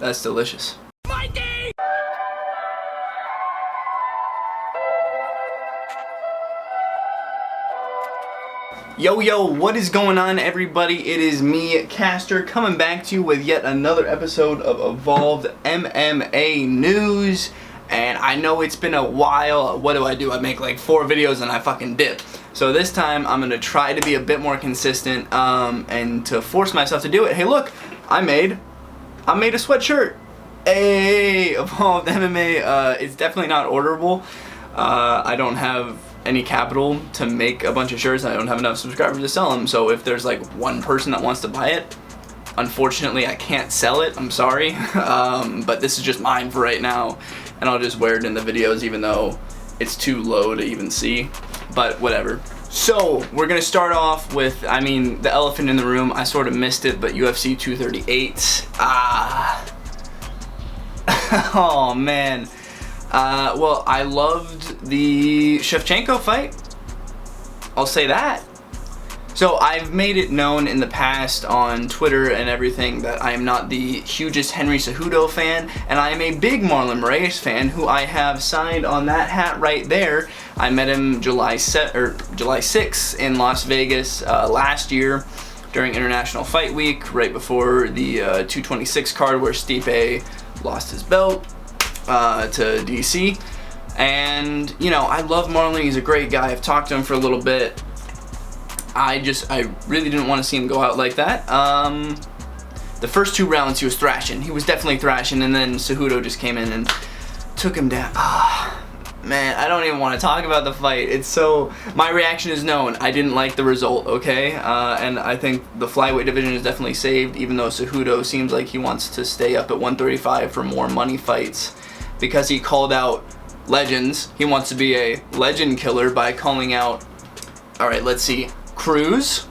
That's delicious. Yo, what is going on, everybody? It is me, Caster, coming back to you with yet another episode of Evolved MMA News. And I know it's been a while. What do? I make like 4 videos and I fucking dip. So this time I'm gonna try to be a bit more consistent and to force myself to do it. Hey, look, I made a sweatshirt. Hey, Evolved MMA. It's definitely not orderable. I don't have any capital to make a bunch of shirts. I don't have enough subscribers to sell them. So if there's like one person that wants to buy it, unfortunately I can't sell it. I'm sorry. But this is just mine for right now, and I'll just wear it in the videos even though it's too low to even see. But whatever. So we're gonna start off with, the elephant in the room. I sort of missed it, but UFC 238. Oh man. Well, I loved the Shevchenko fight. I'll say that. So I've made it known in the past on Twitter and everything that I am not the hugest Henry Cejudo fan, and I am a big Marlon Moraes fan, who I have signed on that hat right there. I met him July 6th in Las Vegas last year during International Fight Week, right before the 226 card where Stipe lost his belt to DC. And I love Marlon. He's a great guy. I've talked to him for a little bit. I really didn't want to see him go out like that. The first 2 rounds he was thrashing. He was definitely thrashing, and then Cejudo just came in and took him down. Man, I don't even want to talk about the fight. My reaction is known. I didn't like the result, okay? And I think the flyweight division is definitely saved, even though Cejudo seems like he wants to stay up at 135 for more money fights, because he called out legends. He wants to be a legend killer by calling out, alright, let's see, Cruz.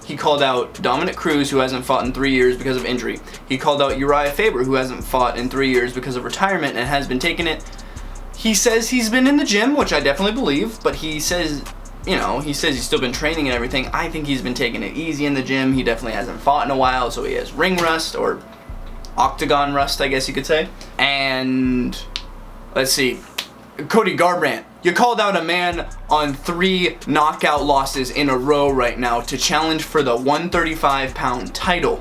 He called out Dominic Cruz, who hasn't fought in 3 years because of injury. He called out Uriah Faber, who hasn't fought in 3 years because of retirement and has been taking it. He says he's been in the gym, which I definitely believe, but he says, he's still been training and everything. I think he's been taking it easy in the gym. He definitely hasn't fought in a while, so he has ring rust, or octagon rust, I guess you could say. And let's see, Cody Garbrandt. You called out a man on 3 knockout losses in a row right now to challenge for the 135-pound title.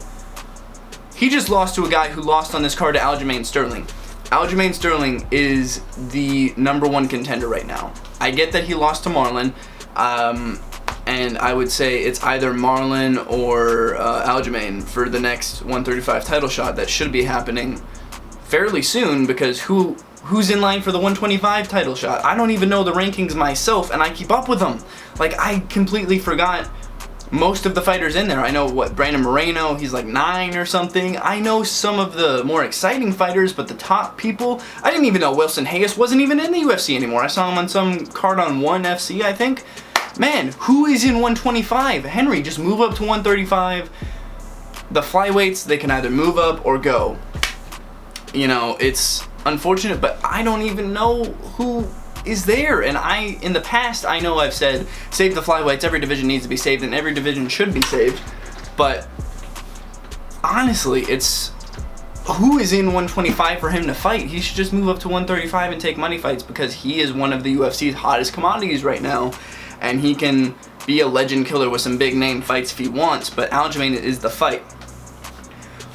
He just lost to a guy who lost on this card to Aljamain Sterling. Aljamain Sterling is the #1 contender right now. I get that he lost to Marlon, and I would say it's either Marlon or Aljamain for the next 135 title shot that should be happening fairly soon, because who's in line for the 125 title shot? I don't even know the rankings myself, and I keep up with them. Like, I completely forgot most of the fighters in there. I know Brandon Moreno, he's like 9 or something. I know some of the more exciting fighters, but the top people, I didn't even know Wilson Hayes wasn't even in the UFC anymore. I saw him on some card on 1FC, I think. Man, who is in 125? Henry, just move up to 135. The flyweights, they can either move up or go. It's unfortunate, but I don't even know who is there. And in the past, I know I've said, save the flyweights, every division needs to be saved, and every division should be saved. But honestly, it's who is in 125 for him to fight? He should just move up to 135 and take money fights, because he is one of the UFC's hottest commodities right now, and he can be a legend killer with some big name fights if he wants, but Aljamain is the fight.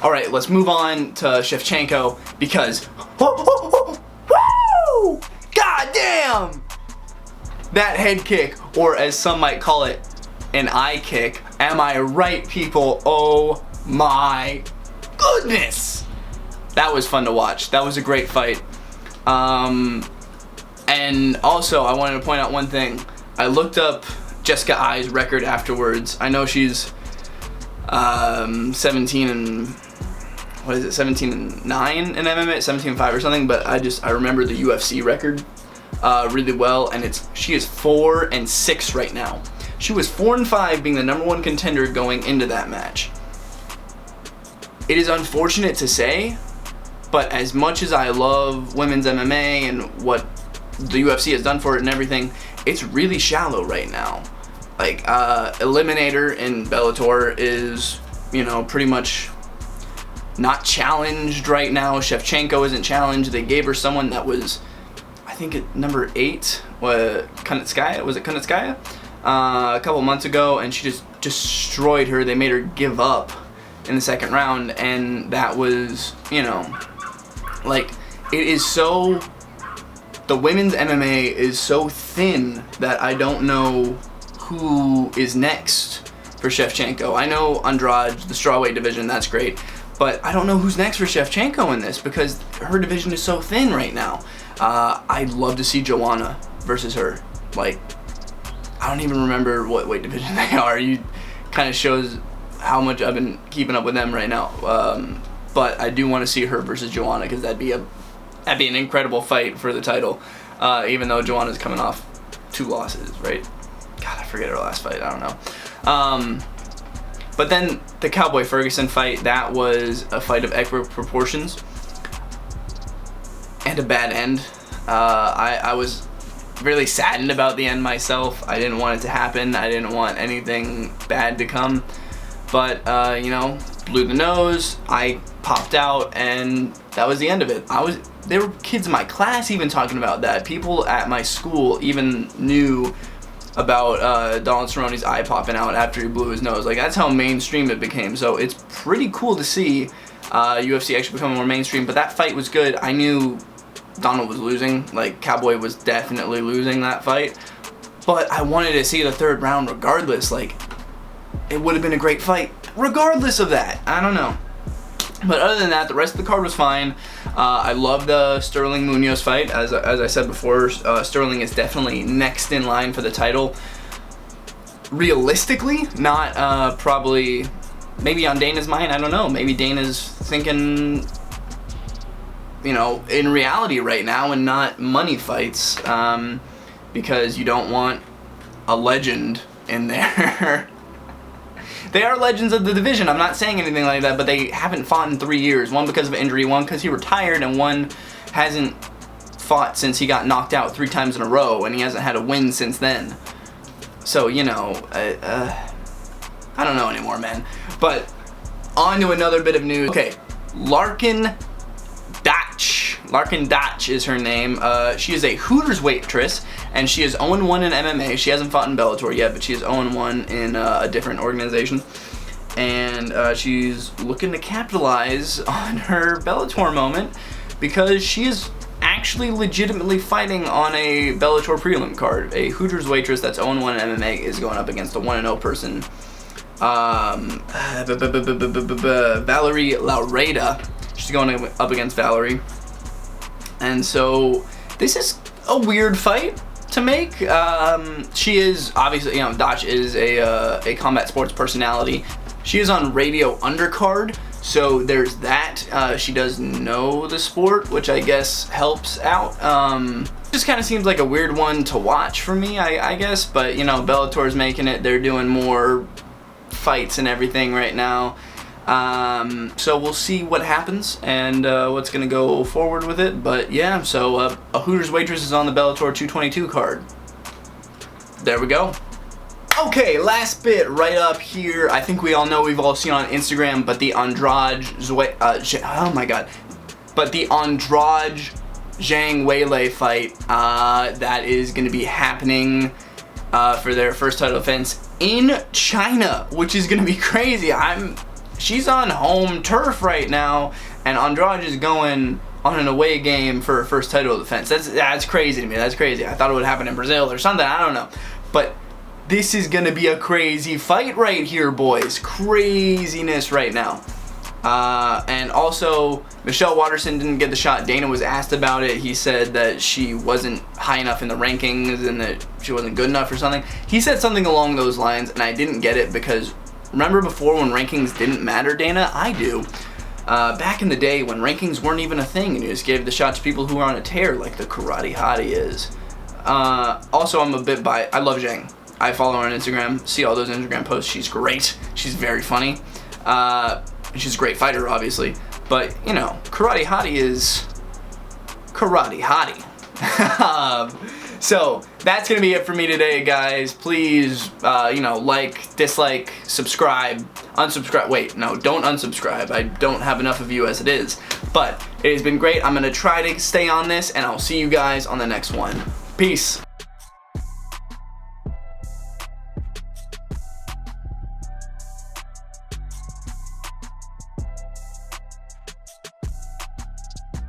Alright, let's move on to Shevchenko, because woo! God damn! That head kick, or as some might call it, an eye kick. Am I right, people? Oh my goodness! That was fun to watch. That was a great fight. And also, I wanted to point out one thing. I looked up Jessica Ai's record afterwards. I know she's 17 and 17 and 9 in MMA, 17 and 5 or something, but I remember the UFC record really well, and she is 4 and 6 right now. She was 4 and 5, being the #1 contender going into that match. It is unfortunate to say, but as much as I love women's MMA and what the UFC has done for it and everything, it's really shallow right now. Like, Eliminator in Bellator is, pretty much not challenged right now. Shevchenko isn't challenged. They gave her someone that was, I think, at number 8, Kunitskaya. Was it Kunitskaya? A couple months ago, and she just destroyed her. They made her give up in the second round, and that was, you know, like, it is so, the women's MMA is so thin that I don't know who is next for Shevchenko. I know Andrade, the strawweight division, that's great, but I don't know who's next for Shevchenko in this because her division is so thin right now. I'd love to see Joanna versus her. Like, I don't even remember what weight division they are. You kind of shows how much I've been keeping up with them right now. But I do want to see her versus Joanna because that'd be an incredible fight for the title. Even though Joanna's coming off 2 losses, right? God, I forget her last fight. I don't know. But then the Cowboy Ferguson fight, that was a fight of equal proportions and a bad end. I was really saddened about the end myself. I didn't want it to happen. I didn't want anything bad to come. But, you know, blew the nose. I popped out, and that was the end of it. There were kids in my class even talking about that. People at my school even knew about Donald Cerrone's eye popping out after he blew his nose. Like, that's how mainstream it became. So it's pretty cool to see UFC actually become more mainstream. But that fight was good. I knew Donald was losing. Like, Cowboy was definitely losing that fight. But I wanted to see the 3rd round regardless. Like, it would have been a great fight regardless of that. I don't know. But other than that, the rest of the card was fine. I love the Sterling Munoz fight. As I said before, Sterling is definitely next in line for the title. Realistically, not probably, maybe on Dana's mind, I don't know. Maybe Dana's thinking, you know, in reality right now and not money fights, because you don't want a legend in there. They are legends of the division. I'm not saying anything like that, but they haven't fought in 3 years. One because of injury, one because he retired, and one hasn't fought since he got knocked out 3 times in a row, and he hasn't had a win since then. So, you know, I don't know anymore, man. But on to another bit of news. Okay, Larkin Dach is her name. She is a Hooters waitress, and she is 0-1 in MMA. She hasn't fought in Bellator yet, but she is 0-1 in a different organization. And she's looking to capitalize on her Bellator moment because she is actually legitimately fighting on a Bellator prelim card. A Hooters waitress that's 0-1 in MMA is going up against a 1-0 person. Valerie Laureda. She's going up against Valerie. And so this is a weird fight to make. She is obviously, you know, Dach is a combat sports personality. She is on Radio Undercard, so there's that. She does know the sport, which I guess helps out. Just kind of seems like a weird one to watch for me, I guess. But, you know, Bellator's making it. They're doing more fights and everything right now. So we'll see what happens and what's going to go forward with it. But yeah, so a Hooters waitress is on the Bellator 222 card. There we go. Okay, last bit right up here. I think we all know, we've all seen on Instagram, but the Andrade Zhang Weili fight that is going to be happening for their first title defense in China, which is going to be crazy. She's on home turf right now, and Andrade is going on an away game for her first title defense. That's crazy to me. That's crazy. I thought it would happen in Brazil or something. I don't know. But this is going to be a crazy fight right here, boys. Craziness right now. And also, Michelle Waterson didn't get the shot. Dana was asked about it. He said that she wasn't high enough in the rankings and that she wasn't good enough or something. He said something along those lines, and I didn't get it because remember before when rankings didn't matter, Dana? I do. Back in the day when rankings weren't even a thing and you just gave the shot to people who were on a tear like the Karate Hottie is. Also, I'm a bit biased. I love Zhang. I follow her on Instagram, see all those Instagram posts. She's great. She's very funny. She's a great fighter, obviously. But, you know, Karate Hottie is Karate Hottie. So that's gonna be it for me today, guys. Please, you know, like, dislike, subscribe, unsubscribe. Wait, no, don't unsubscribe. I don't have enough of you as it is. But it has been great. I'm gonna try to stay on this, and I'll see you guys on the next one. Peace.